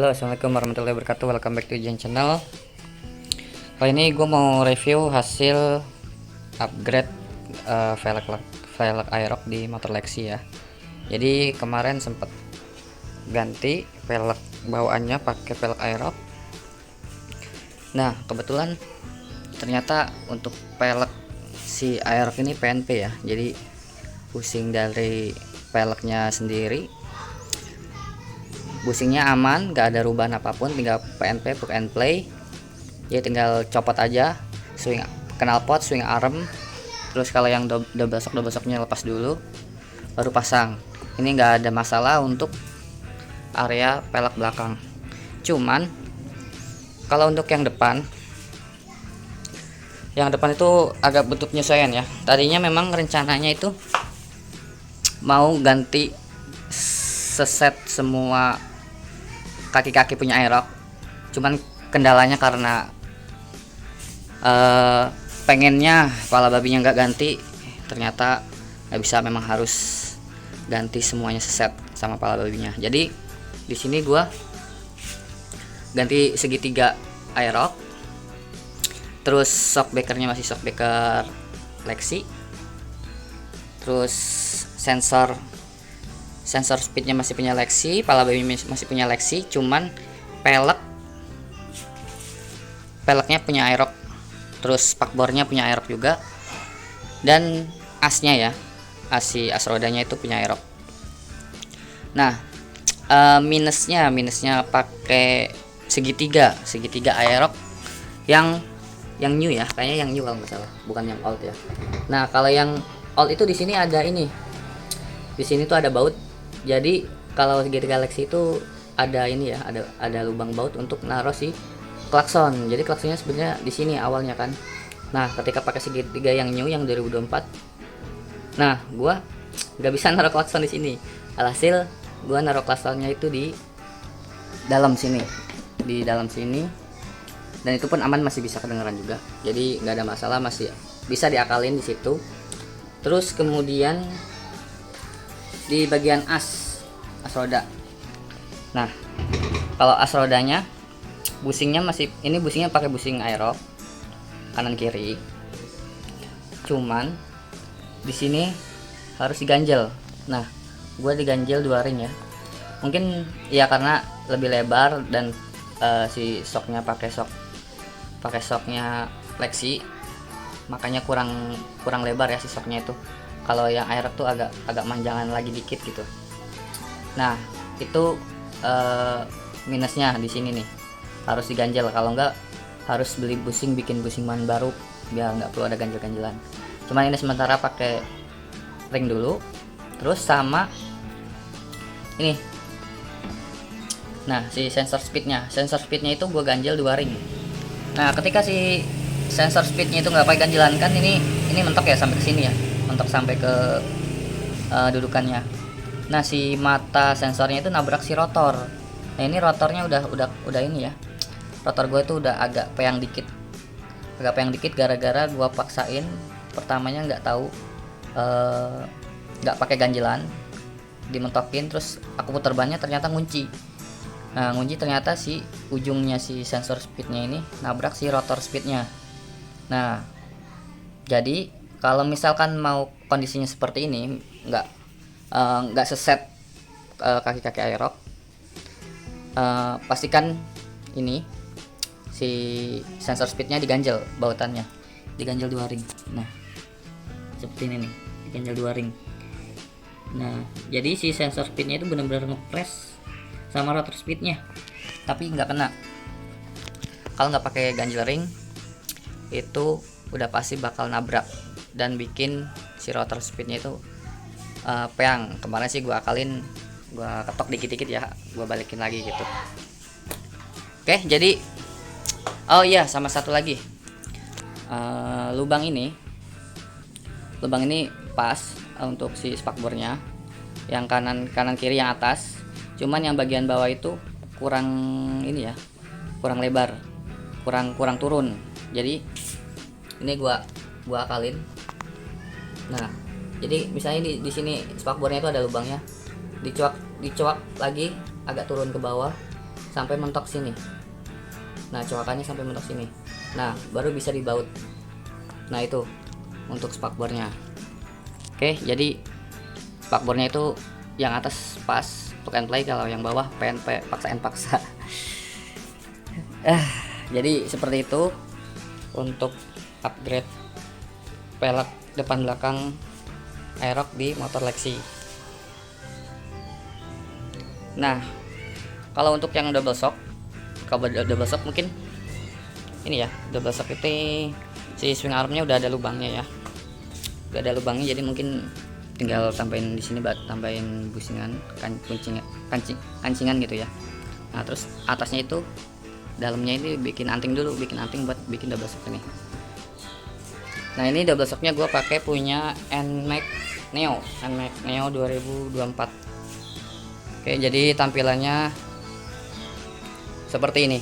Halo, assalamualaikum warahmatullahi wabarakatuh. Welcome back to Jen Channel. Kali ini gue mau review hasil upgrade velg Aerox di motor Lexi ya. Jadi kemarin sempet ganti velg bawaannya pakai velg Aerox. Nah kebetulan ternyata untuk velg si Aerox ini PNP ya. Jadi pusing dari velgnya sendiri, busingnya aman, gak ada rubahan apapun, tinggal PNP plug and play. Jadi tinggal copot aja swing knalpot, swing arm. Terus kalau yang double shocknya lepas dulu baru pasang. Ini gak ada masalah untuk area pelek belakang. Cuman kalau untuk yang depan itu agak butuh penyesuaian ya. Tadinya memang rencananya itu mau ganti seset semua kaki-kaki punya Aerox, cuman kendalanya karena pengennya kepala babinya nggak ganti, ternyata nggak bisa, memang harus ganti semuanya seset sama kepala babinya. Jadi di sini gua ganti segitiga Aerox, terus shockbreakernya masih shockbreaker Lexi, terus sensor speednya masih punya Lexi, pala baby masih punya Lexi, cuman peleknya punya Aerox, terus spakbornya punya Aerox juga, dan asnya ya, as rodanya itu punya Aerox. Nah minusnya pakai segitiga Aerox yang new ya, kayaknya yang new kalau nggak salah, bukan yang old ya. Nah kalau yang old itu di sini ada ini, di sini tuh ada baut. Jadi kalau segitiga Lexi itu ada ini ya, ada lubang baut untuk naruh si klakson. Jadi klaksonnya sebenarnya di sini awalnya kan. Nah ketika pakai segitiga yang new yang 2024, nah gua nggak bisa naruh klakson di sini. Alhasil gua naruh klaksonnya itu di dalam sini, dan itu pun aman, masih bisa kedengeran juga. Jadi nggak ada masalah, masih bisa diakalin di situ. Terus kemudian di bagian as roda. Nah kalau as rodanya, busingnya pakai busing Aerox kanan kiri, cuman di sini harus diganjel. Nah gue diganjel 2 ring ya, mungkin ya karena lebih lebar dan si shocknya pakai shocknya Lexi, makanya kurang lebar ya si shocknya itu. Kalau yang Aerox tuh agak manjangan lagi dikit gitu. Nah itu minusnya di sini nih, harus diganjel. Kalau enggak harus beli bikin busingan baru biar nggak perlu ada ganjel-ganjelan. Cuman ini sementara pakai ring dulu. Terus sama ini, nah si sensor speednya itu gue ganjel 2 ring. Nah ketika si sensor speednya itu nggak pakai ganjelan kan, ini mentok ya sampai ke sini ya, mentok sampai ke dudukannya. Nah si mata sensornya itu nabrak si rotor. Nah ini rotornya udah ini ya, rotor gue itu udah agak peyang dikit gara-gara gue paksain pertamanya nggak tahu, nggak pakai ganjelan, dimentokin, terus aku putar bannya ternyata ngunci. Nah ngunci ternyata si ujungnya si sensor speednya ini nabrak si rotor speednya. Nah jadi kalau misalkan mau kondisinya seperti ini, nggak seset kaki-kaki Aerox, pastikan ini si sensor speednya diganjel, bautannya diganjel 2 ring. Nah seperti ini nih, diganjel 2 ring. Nah jadi si sensor speednya itu benar-benar ngepres sama rotor speednya, tapi nggak kena. Kalau nggak pakai ganjel ring itu udah pasti bakal nabrak dan bikin si rotor speednya itu peyang. Kemarin sih gua akalin, gua ketok dikit-dikit ya, gua balikin lagi gitu. Oke, jadi oh iya, sama satu lagi, lubang ini pas untuk si spakbornya, yang kanan kiri yang atas. Cuman yang bagian bawah itu kurang ini ya, kurang lebar, kurang turun. Jadi ini gua akalin. Nah jadi misalnya di sini spakbornya itu ada lubangnya, dicuak lagi agak turun ke bawah, sampai mentok sini. Nah, coakannya sampai mentok sini. Nah, baru bisa dibaut. Nah, itu untuk spakbornya. Oke, jadi spakbornya itu yang atas pas plug and play, kalau yang bawah PNP paksa. Jadi seperti itu untuk upgrade pelek depan belakang Aerox di motor Lexi. Nah, kalau untuk yang double shock, mungkin ini ya, double shock itu si swing armnya udah ada lubangnya ya, jadi mungkin tinggal tambahin di sini, tambahin busingan, kancingan gitu ya. Nah, terus atasnya itu, dalamnya ini bikin anting buat bikin double shock ini. Nah, ini double shocknya gue pakai punya NMAX Neo 2024. Oke, jadi tampilannya seperti ini.